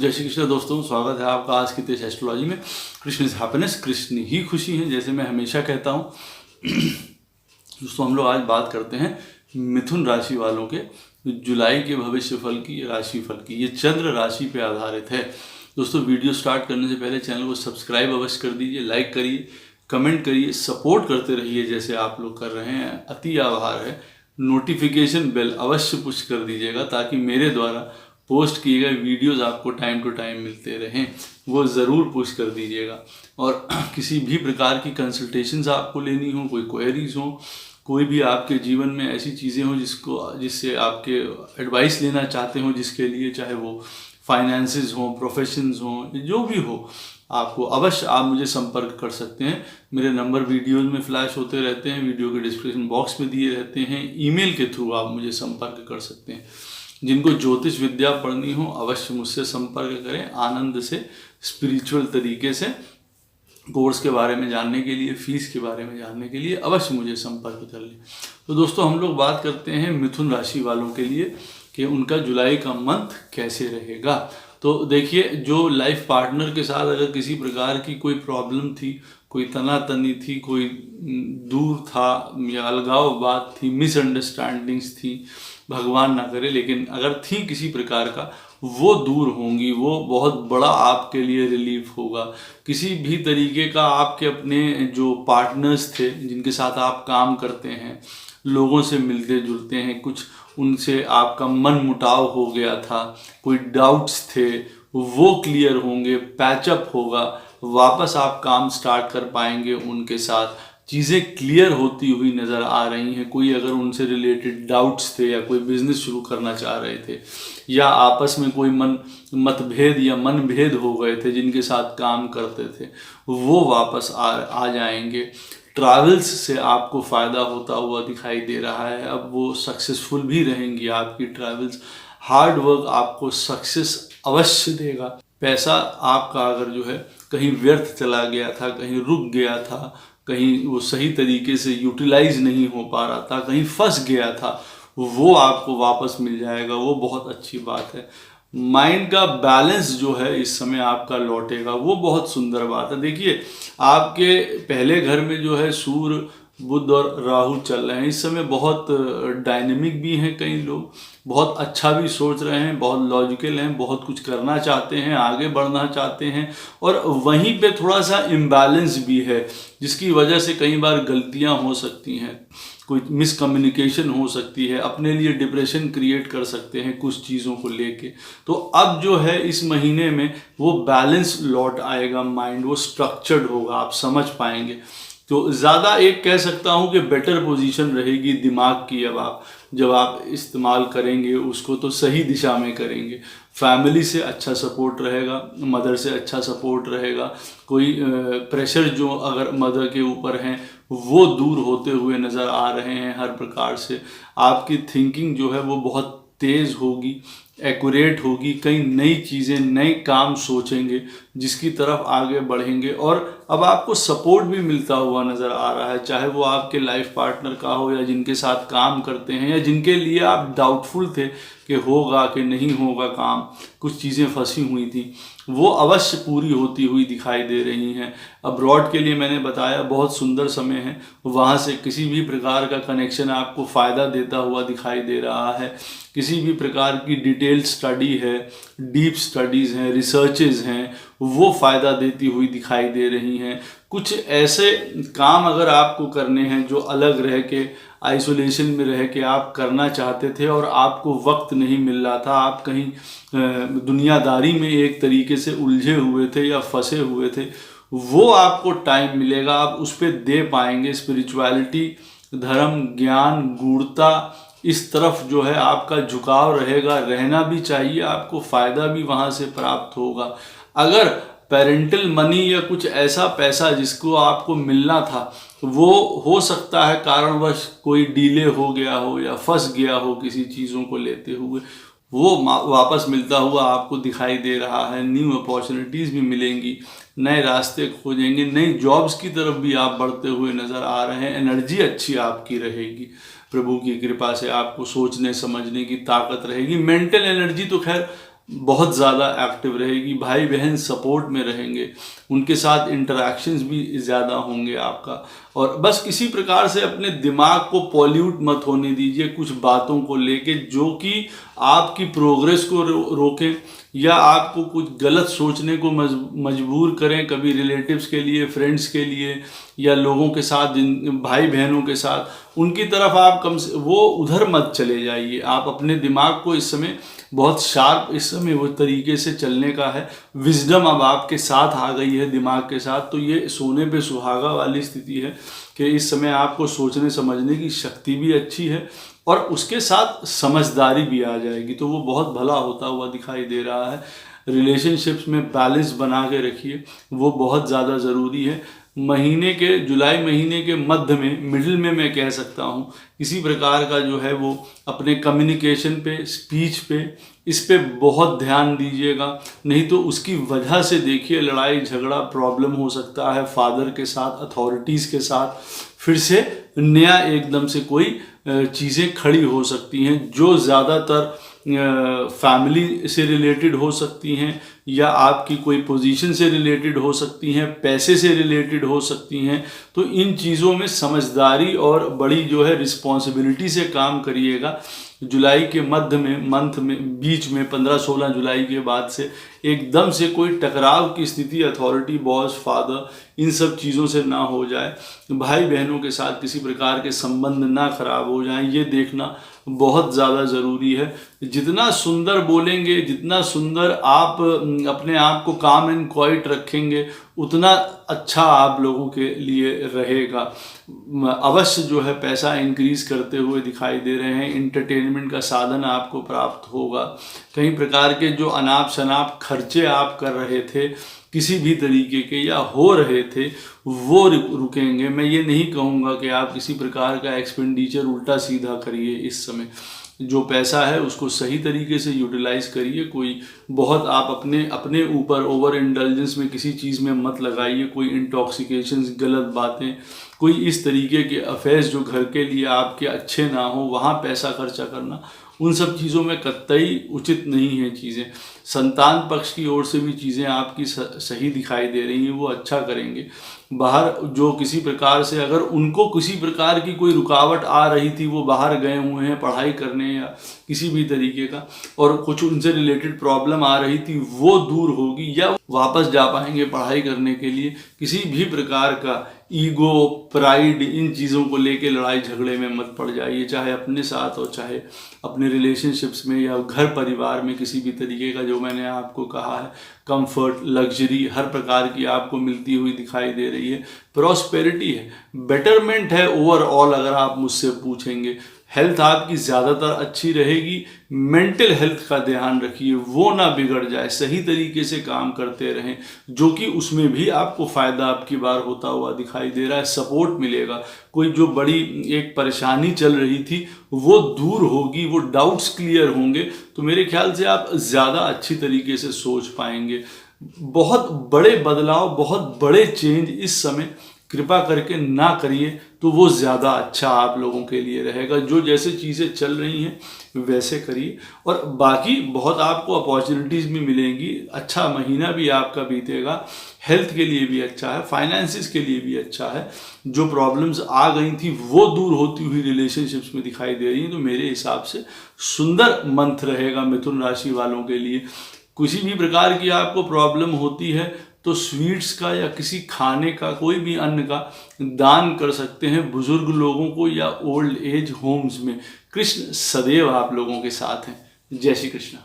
जय श्री कृष्ण दोस्तों, स्वागत है आपका आज की तेज एस्ट्रोलॉजी में। कृष्ण इज हैप्पीनेस, कृष्ण ही खुशी है, जैसे मैं हमेशा कहता हूँ। दोस्तों हम लोग आज बात करते हैं मिथुन राशि वालों के जुलाई के भविष्य फल की, राशि फल की। ये चंद्र राशि पे आधारित है। दोस्तों वीडियो स्टार्ट करने से पहले चैनल को सब्सक्राइब अवश्य कर दीजिए, लाइक करिए, कमेंट करिए, सपोर्ट करते रहिए जैसे आप लोग कर रहे हैं, अति आभार है। नोटिफिकेशन बेल अवश्य पुश कर दीजिएगा ताकि मेरे द्वारा पोस्ट किए गए वीडियोस आपको टाइम टू टाइम मिलते रहें, वो ज़रूर पुश कर दीजिएगा। और किसी भी प्रकार की कंसल्टेशंस आपको लेनी हो, कोई क्वेरीज हो, कोई भी आपके जीवन में ऐसी चीज़ें हो जिससे आपके एडवाइस लेना चाहते हो, जिसके लिए चाहे वो फाइनेंसेस हो, प्रोफेशंस हो, जो भी हो, आपको अवश्य आप मुझे संपर्क कर सकते हैं। मेरे नंबर वीडियोज़ में फ्लैश होते रहते हैं, वीडियो के डिस्क्रिप्शन बॉक्स में दिए रहते हैं। ईमेल के थ्रू आप मुझे संपर्क कर सकते हैं। जिनको ज्योतिष विद्या पढ़नी हो अवश्य मुझसे संपर्क करें। आनंद से स्पिरिचुअल तरीके से कोर्स के बारे में जानने के लिए, फीस के बारे में जानने के लिए अवश्य मुझे संपर्क कर लें। तो दोस्तों हम लोग बात करते हैं मिथुन राशि वालों के लिए कि उनका जुलाई का मंथ कैसे रहेगा। तो देखिए, जो लाइफ पार्टनर के साथ अगर किसी प्रकार की कोई प्रॉब्लम थी, कोई तनातनी थी, कोई दूर था या अलगाव बात थी, मिसअंडरस्टैंडिंग्स थी, भगवान ना करे, लेकिन अगर थी किसी प्रकार का, वो दूर होंगी। वो बहुत बड़ा आपके लिए रिलीफ होगा। किसी भी तरीके का आपके अपने जो पार्टनर्स थे जिनके साथ आप काम करते हैं, लोगों से मिलते जुलते हैं, कुछ उनसे आपका मन मुटाव हो गया था, कोई डाउट्स थे, वो क्लियर होंगे, पैचअप होगा, वापस आप काम स्टार्ट कर पाएंगे उनके साथ। चीज़ें क्लियर होती हुई नज़र आ रही हैं। कोई अगर उनसे रिलेटेड डाउट्स थे या कोई बिजनेस शुरू करना चाह रहे थे या आपस में कोई मतभेद या मनभेद हो गए थे जिनके साथ काम करते थे, वो वापस आ जाएंगे। ट्रैवल्स से आपको फ़ायदा होता हुआ दिखाई दे रहा है। अब वो सक्सेसफुल भी रहेंगी आपकी ट्रैवल्स। हार्ड वर्क आपको सक्सेस अवश्य देगा। पैसा आपका अगर जो है कहीं व्यर्थ चला गया था, कहीं रुक गया था, कहीं वो सही तरीके से यूटिलाइज नहीं हो पा रहा था, कहीं फंस गया था, वो आपको वापस मिल जाएगा। वो बहुत अच्छी बात है। माइंड का बैलेंस जो है इस समय आपका लौटेगा, वो बहुत सुंदर बात है। देखिए, आपके पहले घर में जो है सूर्य, बुध और राहु चल रहे हैं। इस समय बहुत डायनेमिक भी हैं कई लोग, बहुत अच्छा भी सोच रहे हैं, बहुत लॉजिकल हैं, बहुत कुछ करना चाहते हैं, आगे बढ़ना चाहते हैं, और वहीं पे थोड़ा सा इम्बैलेंस भी है जिसकी वजह से कई बार गलतियां हो सकती हैं, कोई मिसकम्युनिकेशन हो सकती है, अपने लिए डिप्रेशन क्रिएट कर सकते हैं कुछ चीज़ों को लेके। तो अब जो है इस महीने में वो बैलेंस लौट आएगा, माइंड वो स्ट्रक्चर्ड होगा, आप समझ पाएंगे। तो ज़्यादा एक कह सकता हूँ कि बेटर पोजीशन रहेगी दिमाग की। अब जब आप इस्तेमाल करेंगे उसको तो सही दिशा में करेंगे। फैमिली से अच्छा सपोर्ट रहेगा, मदर से अच्छा सपोर्ट रहेगा। कोई प्रेशर जो अगर मदर के ऊपर हैं वो दूर होते हुए नज़र आ रहे हैं। हर प्रकार से आपकी थिंकिंग जो है वो बहुत तेज़ होगी, एक्यूरेट होगी। कई नई चीज़ें, नए काम सोचेंगे जिसकी तरफ आगे बढ़ेंगे। और अब आपको सपोर्ट भी मिलता हुआ नज़र आ रहा है, चाहे वो आपके लाइफ पार्टनर का हो या जिनके साथ काम करते हैं या जिनके लिए आप डाउटफुल थे कि होगा कि नहीं होगा काम, कुछ चीज़ें फंसी हुई थी, वो अवश्य पूरी होती हुई दिखाई दे रही हैं। अब्रॉड के लिए मैंने बताया बहुत सुंदर समय है, वहाँ से किसी भी प्रकार का कनेक्शन आपको फ़ायदा देता हुआ दिखाई दे रहा है। किसी भी प्रकार की डिटेल स्टडी है, डीप स्टडीज़ हैं, रिसर्चेज हैं, वो फ़ायदा देती हुई दिखाई दे रही हैं। कुछ ऐसे काम अगर आपको करने हैं जो अलग रह के, आइसोलेशन में रह के आप करना चाहते थे और आपको वक्त नहीं मिल रहा था, आप कहीं दुनियादारी में एक तरीके से उलझे हुए थे या फंसे हुए थे, वो आपको टाइम मिलेगा, आप उस पर दे पाएंगे। स्पिरिचुअलिटी, धर्म, ज्ञान, गूढ़ता, इस तरफ जो है आपका झुकाव रहेगा, रहना भी चाहिए। आपको फ़ायदा भी वहाँ से प्राप्त होगा। अगर पेरेंटल मनी या कुछ ऐसा पैसा जिसको आपको मिलना था, वो हो सकता है कारणवश कोई डिले हो गया हो या फंस गया हो किसी चीज़ों को लेते हुए, वो वापस मिलता हुआ आपको दिखाई दे रहा है। न्यू अपॉर्चुनिटीज़ भी मिलेंगी, नए रास्ते खोजेंगे, नई जॉब्स की तरफ भी आप बढ़ते हुए नज़र आ रहे हैं। एनर्जी अच्छी आपकी रहेगी, प्रभु की कृपा से आपको सोचने समझने की ताकत रहेगी। मेंटल एनर्जी तो खैर बहुत ज़्यादा एक्टिव रहेगी, भाई बहन सपोर्ट में रहेंगे, उनके साथ इंटरेक्शंस भी ज़्यादा होंगे आपका। और बस किसी प्रकार से अपने दिमाग को पॉल्यूट मत होने दीजिए कुछ बातों को लेके जो कि आपकी प्रोग्रेस को रोकें या आपको कुछ गलत सोचने को मजबूर करें, कभी रिलेटिव्स के लिए, फ्रेंड्स के लिए या लोगों के साथ, जिन भाई बहनों के साथ, उनकी तरफ आप कम से वो उधर मत चले जाइए। आप अपने दिमाग को इस समय बहुत शार्प, इस समय वो तरीके से चलने का है। विजडम अब आपके साथ आ गई है दिमाग के साथ, तो ये सोने पे सुहागा वाली स्थिति है कि इस समय आपको सोचने समझने की शक्ति भी अच्छी है और उसके साथ समझदारी भी आ जाएगी, तो वो बहुत भला होता हुआ दिखाई दे रहा है। रिलेशनशिप्स में बैलेंस बना के रखिए, वो बहुत ज़्यादा ज़रूरी है। महीने के जुलाई महीने के मध्य में, मिडिल में मैं कह सकता हूँ, किसी प्रकार का जो है वो अपने कम्युनिकेशन पे, स्पीच पे, इस पे बहुत ध्यान दीजिएगा। नहीं तो उसकी वजह से देखिए लड़ाई झगड़ा प्रॉब्लम हो सकता है फादर के साथ, अथॉरिटीज़ के साथ, फिर से नया एकदम से कोई चीज़ें खड़ी हो सकती हैं जो ज़्यादातर फैमिली से रिलेटेड हो सकती हैं या आपकी कोई पोजीशन से रिलेटेड हो सकती हैं, पैसे से रिलेटेड हो सकती हैं। तो इन चीज़ों में समझदारी और बड़ी जो है रिस्पॉन्सिबिलिटी से काम करिएगा। जुलाई के मध्य में, मंथ में, बीच में 15-16 जुलाई के बाद से एकदम से कोई टकराव की स्थिति अथॉरिटी, बॉस, फादर, इन सब चीज़ों से ना हो जाए। भाई बहनों के साथ किसी प्रकार के संबंध ना खराब हो जाएं, ये देखना बहुत ज़्यादा ज़रूरी है। जितना सुंदर बोलेंगे, जितना सुंदर आप अपने आप को काम एंड क्वाइट रखेंगे, उतना अच्छा आप लोगों के लिए रहेगा। अवश्य जो है पैसा इंक्रीज करते हुए दिखाई दे रहे हैं, एंटरटेनमेंट का साधन आपको प्राप्त होगा। कई प्रकार के जो अनाप शनाप खर्चे आप कर रहे थे किसी भी तरीके के या हो रहे थे, वो रुकेंगे। मैं ये नहीं कहूँगा कि आप किसी प्रकार का एक्सपेंडिचर उल्टा सीधा करिए। इस समय जो पैसा है उसको सही तरीके से यूटिलाइज करिए। कोई बहुत आप अपने ऊपर ओवर इंडल्जेंस में किसी चीज़ में मत लगाइए। कोई इंटॉक्सिकेशंस, गलत बातें, कोई इस तरीके के अफेयर्स जो घर के लिए आपके अच्छे ना हो, वहाँ पैसा खर्चा करना, उन सब चीज़ों में कतई उचित नहीं है चीज़ें। संतान पक्ष की ओर से भी चीज़ें आपकी सही दिखाई दे रही हैं, वो अच्छा करेंगे। बाहर जो किसी प्रकार से, अगर उनको किसी प्रकार की कोई रुकावट आ रही थी, वो बाहर गए हुए हैं पढ़ाई करने या किसी भी तरीके का, और कुछ उनसे रिलेटेड प्रॉब्लम आ रही थी, वो दूर होगी या वापस जा पाएंगे पढ़ाई करने के लिए। किसी भी प्रकार का ईगो, प्राइड, इन चीज़ों को लेके लड़ाई झगड़े में मत पड़ जाइए, चाहे अपने साथ और चाहे अपने रिलेशनशिप्स में या घर परिवार में। किसी भी तरीके का जो मैंने आपको कहा है, कंफर्ट, लग्जरी हर प्रकार की आपको मिलती हुई दिखाई दे रही है। प्रॉस्पेरिटी है, बेटरमेंट है ओवरऑल। अगर आप मुझसे पूछेंगे, हेल्थ आपकी ज़्यादातर अच्छी रहेगी। मेंटल हेल्थ का ध्यान रखिए, वो ना बिगड़ जाए, सही तरीके से काम करते रहें, जो कि उसमें भी आपको फ़ायदा आपकी बार होता हुआ दिखाई दे रहा है। सपोर्ट मिलेगा, कोई जो बड़ी एक परेशानी चल रही थी वो दूर होगी, वो डाउट्स क्लियर होंगे, तो मेरे ख्याल से आप ज़्यादा अच्छी तरीके से सोच पाएंगे। बहुत बड़े बदलाव, बहुत बड़े चेंज इस समय कृपा करके ना करिए, तो वो ज़्यादा अच्छा आप लोगों के लिए रहेगा। जो जैसे चीज़ें चल रही हैं वैसे करिए, और बाकी बहुत आपको अपॉर्चुनिटीज़ भी मिलेंगी। अच्छा महीना भी आपका बीतेगा, हेल्थ के लिए भी अच्छा है, फाइनेंसिस के लिए भी अच्छा है। जो प्रॉब्लम्स आ गई थी वो दूर होती हुई रिलेशनशिप्स में दिखाई दे रही हैं, तो मेरे हिसाब से सुंदर मंथ रहेगा मिथुन राशि वालों के लिए। किसी भी प्रकार की आपको प्रॉब्लम होती है तो स्वीट्स का या किसी खाने का, कोई भी अन्न का दान कर सकते हैं बुजुर्ग लोगों को या ओल्ड एज होम्स में। कृष्ण सदैव आप लोगों के साथ हैं। जय श्री कृष्ण।